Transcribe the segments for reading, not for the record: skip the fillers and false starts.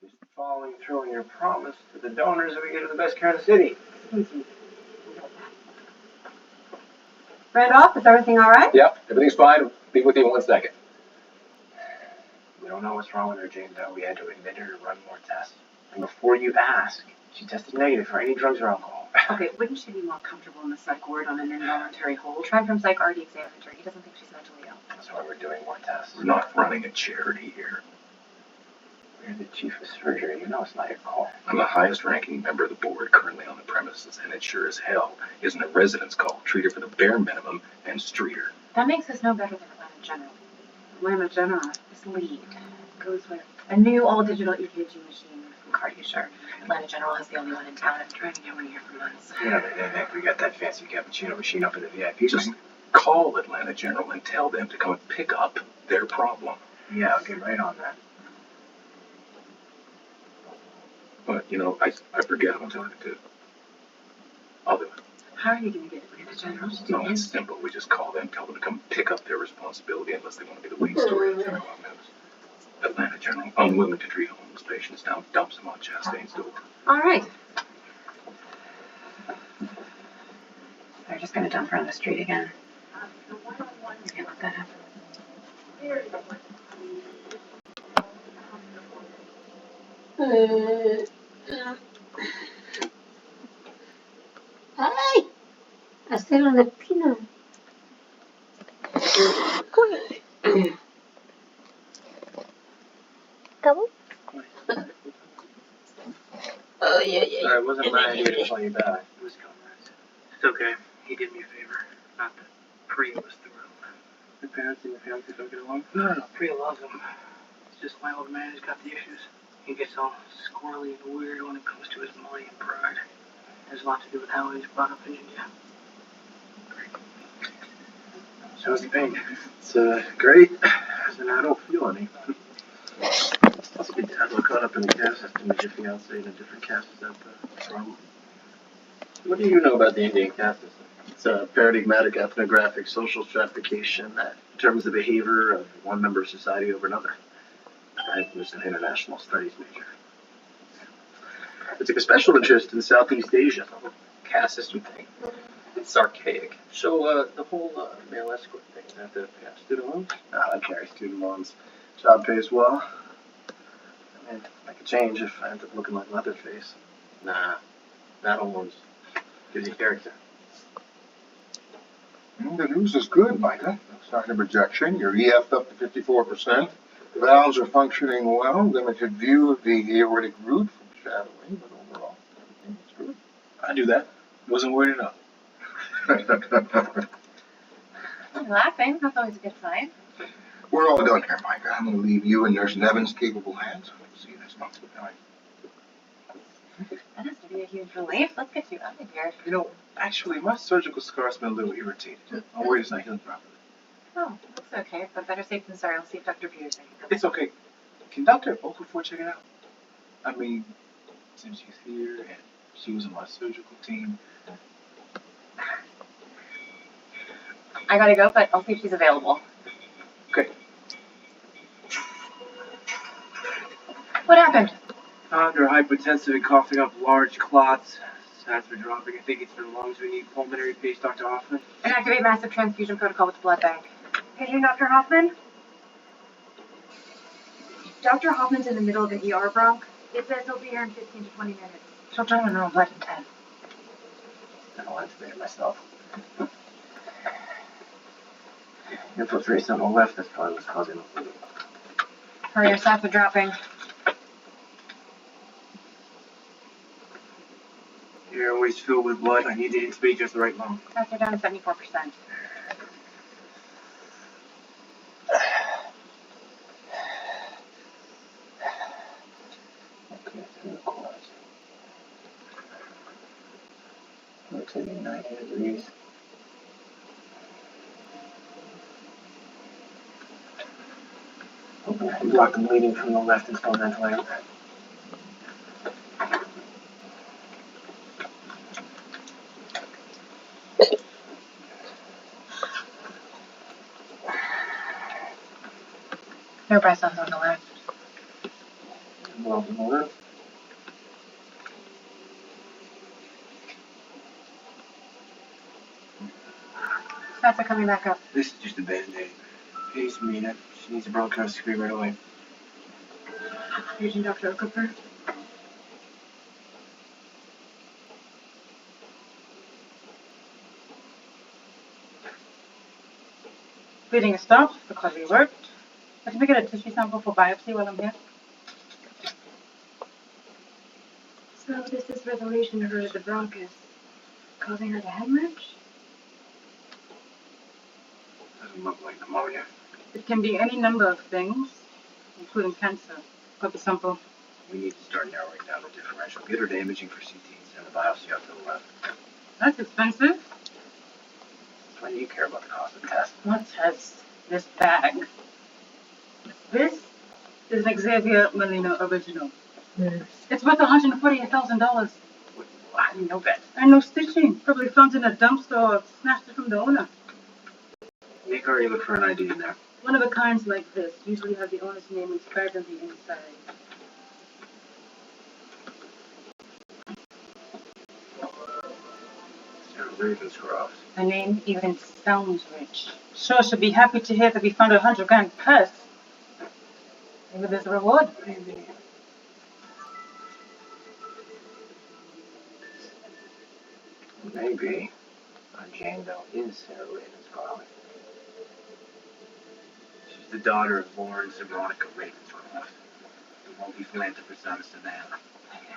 Just following through on your promise to the donors that we get the best care in the city. Randolph, is everything all right? Yep, everything's fine. I'll be with you in 1 second. We don't know what's wrong with her, Jane, though. We had to admit her to run more tests. And before you ask, she tested negative for any drugs or alcohol. Okay, wouldn't she be more comfortable in the psych ward on an involuntary hold? Try from psych already examined her. He doesn't think she's mentally ill. That's why we're doing more tests. We're not running a charity here. You're the chief of surgery. You know it's not your call. I'm the highest ranking member of the board currently on the premises, and it sure as hell isn't a residence call. Treat her for the bare minimum and street her. That makes us no better than Atlanta General. Atlanta General is lead. Goes with a new all-digital EKG machine from Cardiusher. Atlanta General is the only one in town. I've been trying to get one here for months. Yeah, but then we got that fancy cappuccino machine up in the VIP. Just call Atlanta General and tell them to come and pick up their problem. Yeah, I'll get right on that. But, I forget who I'm talking to. I'll do it. How are you going to get Atlanta General to do No, it's this? simple. We just call them, tell them to come pick up their responsibility unless they want to be the lead story of the news. Atlanta General, unwilling to treat homeless patients, now dumps them on Chastain's door. All right. They're just going to dump her on the street again. I can't let that happen. Ay, hacer un destino. ¿Cómo? Oh, yeah. Sorry, it wasn't my idea to call you back. It was Conrad's. It's okay. He did me a favor. Not that Priya was thrilled. Your parents and your fiance don't get along? No, Priya loves him. It's just my old man who's got the issues. He gets all squirrely and weird when it comes to his money and pride. It has a lot to do with how he was brought up in India. So how's he paying? It's great. As an adult, feel any. It's a good to have caught up in the caste system as your fiance in a different caste. Is that the problem? What do you know about the Indian caste system? It's a paradigmatic ethnographic social stratification that determines the behavior of one member of society over another. I was an international studies major. I took a special interest in Southeast Asia. The whole caste system thing. It's archaic. So, the whole male escort thing, is that the student loans? I carry student loans. Job pays well. I mean, I could change if I end up looking like Leatherface. Nah, not loans. Gives you character. The news is good, Micah. No sign of rejection. You're EF'd up to 54%. The valves are functioning well. Limited view of the aortic root from shadowing, but overall, everything's good. I knew that. Wasn't worried enough. You're laughing. That's always a good sign. We're all done here, Micah. I'm going to leave you in Nurse Nevin's capable hands. See you next month. That has to be a huge relief. Let's get you out of here. Actually, my surgical scar's been a little irritated. I'm worried it's not healing properly. Oh, that's okay. But better safe than sorry. I'll see if Dr. Peters can come. It's okay. Can Dr. Okafor check it out? I mean, since she's here and she was on my surgical team. I gotta go, but I'll see if she's available. Okay. What happened? Found her hypertensive and coughing up large clots. Stats are dropping. I think it's her lungs. We need pulmonary paste, Dr. Hoffman. And activate massive transfusion protocol with the blood bank. Paging Dr. Hoffman? Dr. Hoffman's in the middle of an ER bronch. It says he'll be here in 15 to 20 minutes. She'll join in around 11:10. I don't want to it myself. Infiltration on the left, that's probably what's causing it. Hurry, our stats are dropping. Your airway's filled with blood. I need to intubate just the right lung. Stats are down to 74%. Okay, through the course. Looks like 90 degrees. Hoping I can block the bleeding from the left and still ventilate. No breath on the left. Well, good morning. Stats are coming back up. This is just a band-aid. Please mean it. She needs a bronchoscopy right away. Agent Dr. Cooper. Bleeding is stopped because we worked. Let me get a tissue sample for biopsy while I'm here. So this is resolution of the bronchus causing her to hemorrhage? Doesn't look like pneumonia. It can be any number of things, including cancer. Got the sample. We need to start narrowing down the differential. Get her to imaging for CT and send the biopsy out to the lab. That's expensive. Why do you care about the cost of the test? What has this bag? This is an Xavier Molina original. It's worth $148,000. How do you know that? And no stitching. Probably found in a dumpster or snatched it from the owner. Make her look for an ID in there. One of the kinds like this usually has the owner's name inscribed on the inside. Sarah Ravenscroft. Her name even sounds rich. Sure, she'll be happy to hear that we found a $100,000 purse. Maybe there's a reward. Maybe. Maybe our Jane Doe is Sarah Ravenscroft. She's the daughter of Lawrence and Veronica Ravenscroft, the wealthy philanthropist out of Savannah.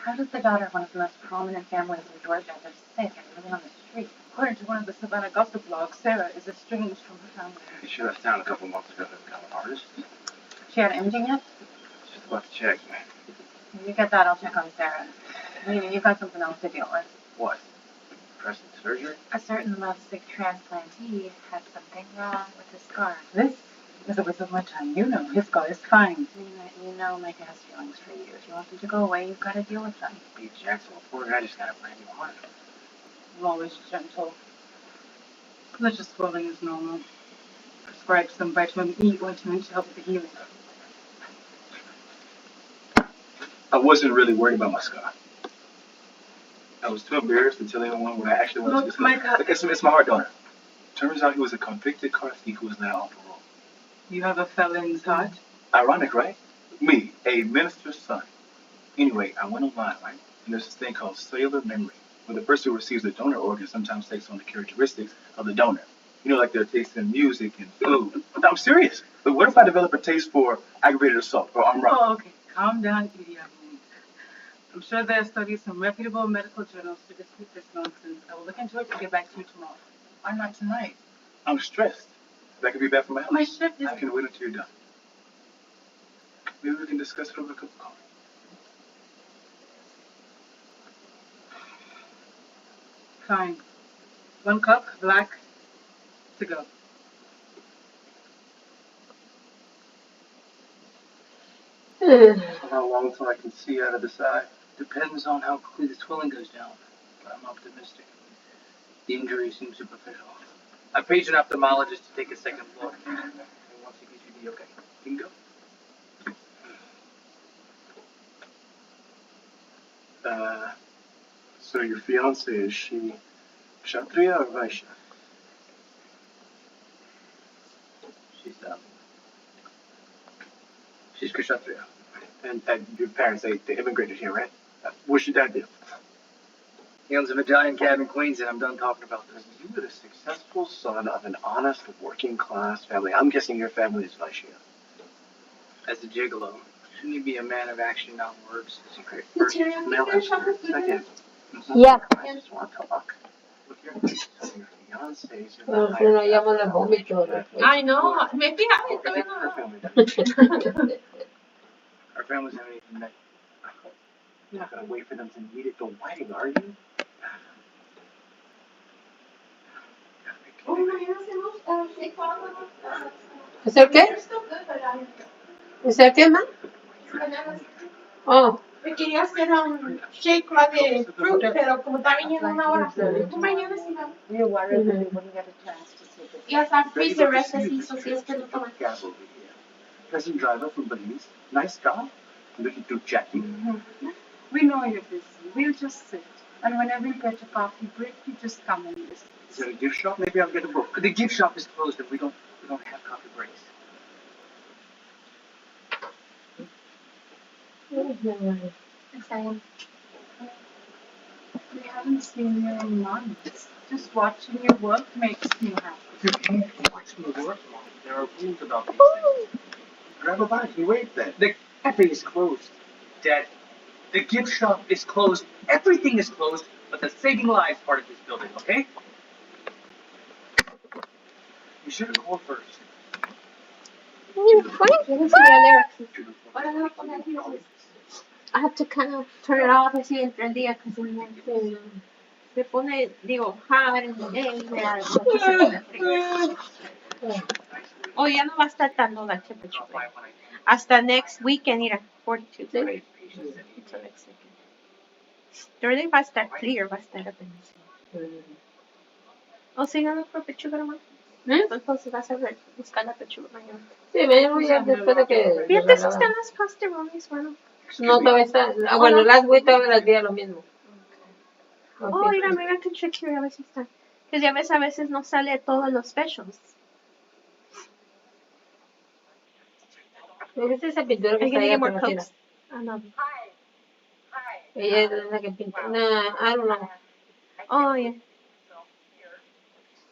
How does the daughter of one of the most prominent families in Georgia get sick and living on the street? According to one of the Savannah gossip blogs, Sarah is estranged from her family. She left town a couple months ago to become an artist. She had imaging yet? Just about to check. When you get that, I'll check on Sarah. Maybe you've got something else to deal with. What? Depressing surgery? A certain lovesick transplantee had something wrong with his scar. This is a waste of my time. You know, his scar is fine. You know Mike has feelings for you. If you want them to go away, you've got to deal with them. Be gentle. Poor guy just got a brand new heart. I'm always gentle. Religious swelling is normal. Prescribe some vitamin E ointment to help with the healing. I wasn't really worried about my scar. I was too embarrassed to tell anyone what I actually wanted to Look, do. Mike, Like, it's my heart donor. Turns out he was a convicted car thief who was now on parole. you have a felon's heart. Ironic, right? Me, a minister's son. Anyway, I went online, right? And there's this thing called cellular memory, where the person who receives the donor organ sometimes takes on the characteristics of the donor. You know, like their taste in music and food. No, I'm serious. But what if I develop a taste for aggravated assault or armed robbery? Oh, okay. Calm down, idiot. I'm sure there are studies from reputable medical journals to dispute this nonsense. I will look into it and get back to you tomorrow. Why not tonight? I'm stressed. That could be bad for my health. My shift is... I can wait until you're done. Maybe we can discuss it over a cup of coffee. Fine. 1 cup, black, to go. How long until I can see out of the side? Depends on how quickly the swelling goes down, but I'm optimistic. The injury seems superficial. I paged an ophthalmologist to take a second look, and once he gives you the okay, you can go. So your fiance, is she Kshatriya or Vaishya? She's Kshatriya. And your parents, they immigrated here, right? What's your dad do? He owns a medallion cab in Queens, and I'm done talking about this. You were the successful son of an honest working class family. I'm guessing your family is Vaishya. As a gigolo, shouldn't he be a man of action, not words? Secret. First, male escort. Second. Yeah. I just want to talk. Look here. So your fiance's in Pero the si no llamo la vómito. Ay, no, me fijaba y todavía Her no. family does. Our families haven't even met. You're not gonna wait for them to meet at the wedding, are you? ¿Es el qué? ¿Es el qué, ma? Oh. Me quería hacer un shake de fruit, pero como está viniendo una hora, mañana sí va. You're worried that you wouldn't get a chance to see this. Yes, I freeze the rest así, so si es que no toma. Present driver from Belize. Nice job. Looking through Jackie. Mm-hmm. We know you're busy. We'll just sit. And whenever you get a coffee break, you just come and listen. Is there a gift shop? Maybe I'll get a book. The gift shop is closed and we don't have coffee breaks. We haven't seen you in months. Just watching your work makes me happy. You can't watch me work, Mom. There are rules about these things. Grab a bite and wait then. The cafe is closed, Dad. The gift shop is closed. Everything is closed, but the saving lives part of this building, okay? You should have called first. I have to kind of turn it off así entre el día because se pone, digo, hot and oh, ya no va a estar tan low that temperature. Hasta next weekend, mira, 42. Until next weekend. Thursday va a estar clear, va a estar apenas. O si no, por pechuga más. Entonces vas a ver, buscar la pechuga mañana. Sí, me voy a después de que... Fíjate si están las pasterones, bueno. No, todavía está... bueno, las voy todavía las días lo mismo. Oh, mira, maybe I can check here a ver si están. Que ya ves, a veces no sale todos los specials. ¿Me viste esa pintura que está ahí atrás? No. Ella es la que pinta. I don't know. Oh, yeah.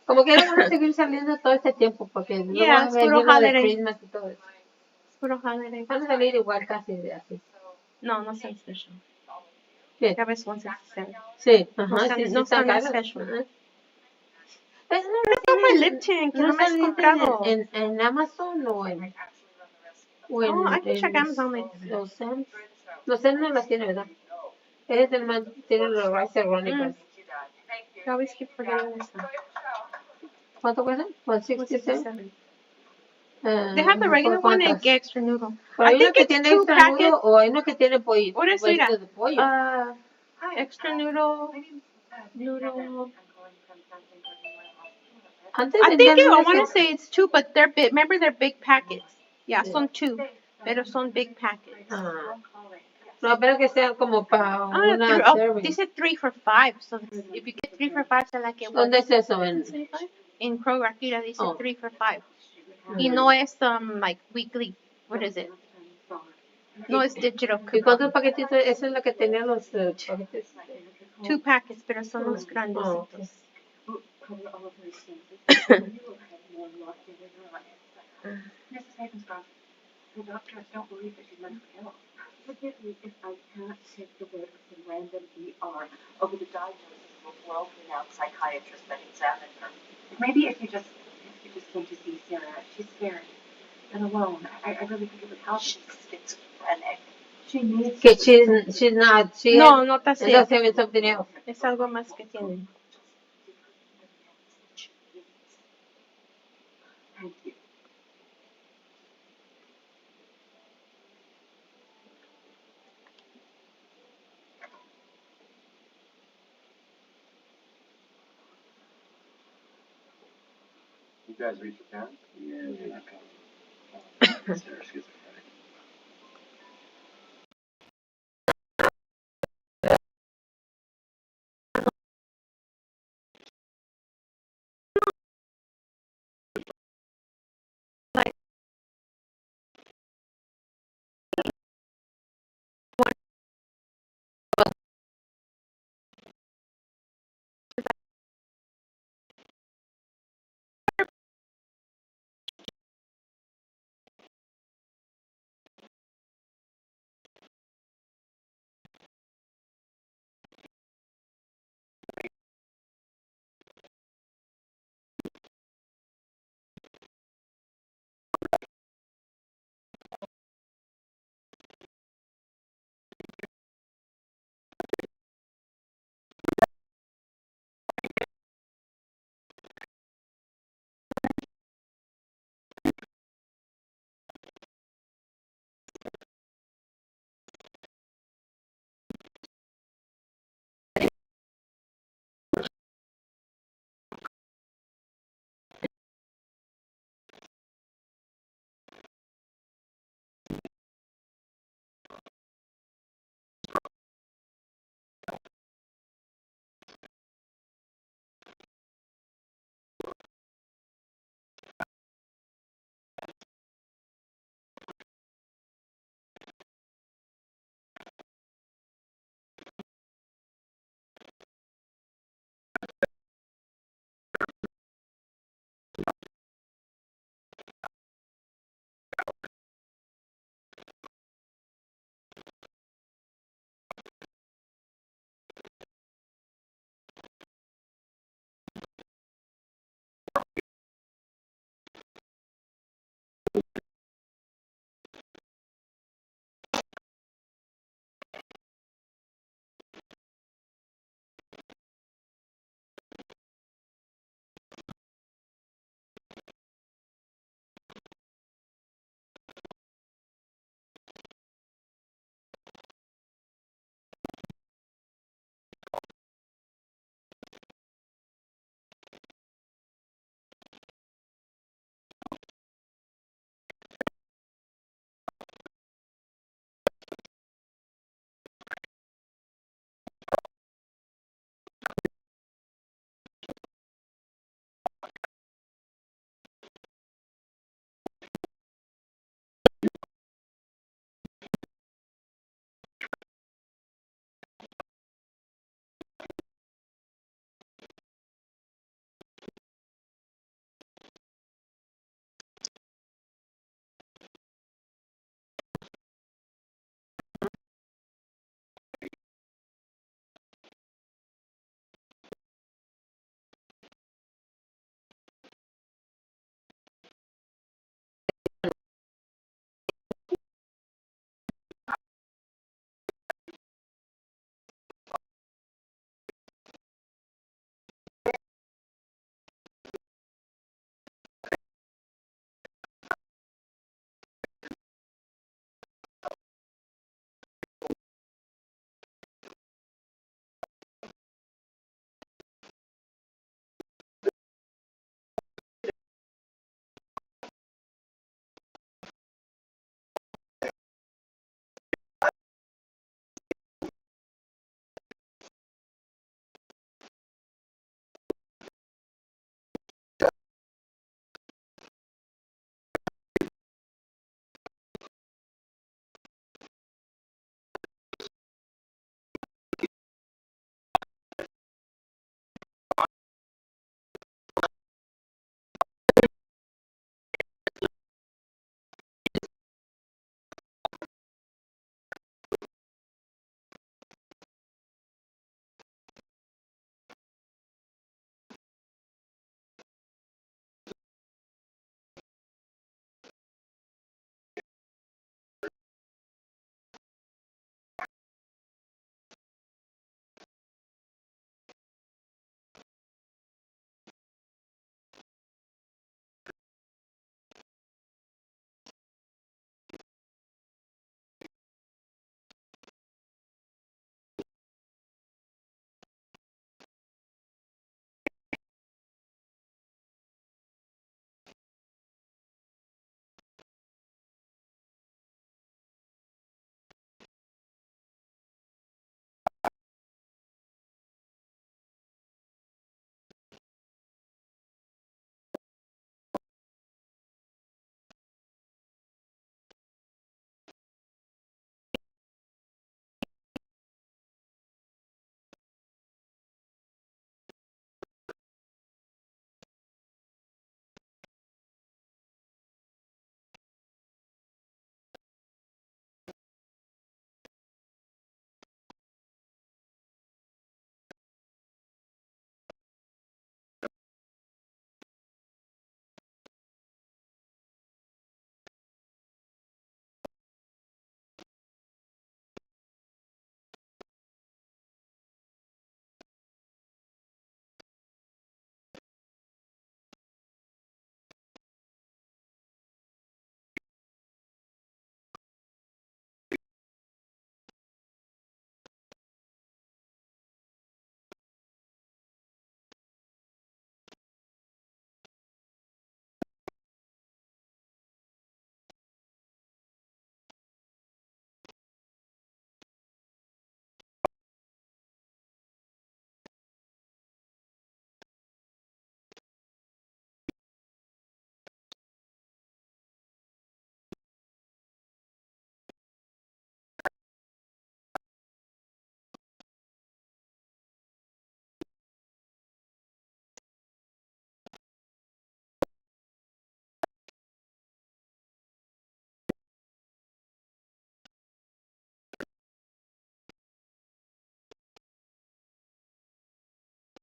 Como que van a seguir saliendo todo este tiempo, porque no van a ver de Christmas y todo eso. Es puro holiday. Van a salir igual casi de así. No, no son special. ¿Qué? Ya ves 167. Sí, ajá, No son special. Pero no lip tint, que no me has comprado. ¿En Amazon o en...? Oh, I can check Amazon. Los Sam's. Los Sam's no las tiene, ¿verdad? Es el más... Tiene los Rice Ronicas. I always keep forgetting this one. ¿Cuánto cuesta? 167. They have the regular one and get extra noodle. I think it's tiene 2 packets. O hay uno que tiene pollo. What is it? Extra noodle. I think I want to say it's 2, but they're big. Remember, they're big packets. Yeah, son 2, pero son big packets. No, pero que sean como para una serving. Dice 3 for $5. So if you get 3 for $5, se la que. ¿Dónde es eso? In Kroger, aquí dice 3 for $5. Y no es like weekly. What is it? No es digital. ¿Y cuántos paquetitos? Esa es la que tenía los paquetes. 2 packets, pero son los grandes. Mrs. Havenscroft, the doctors don't believe that she's mentally ill. Forgive me if I can't take the word of some random ER over the diagnosis of a world-renowned psychiatrist that examined her. Maybe if you just came to see Sarah, she's scared and alone. I really think it would help. She's schizophrenic. She needs... Que she's not. No, no está así. That's having something else. Es algo más que tiene. Thank you. You guys reach your parents? Yeah. Sarah's schizophrenic.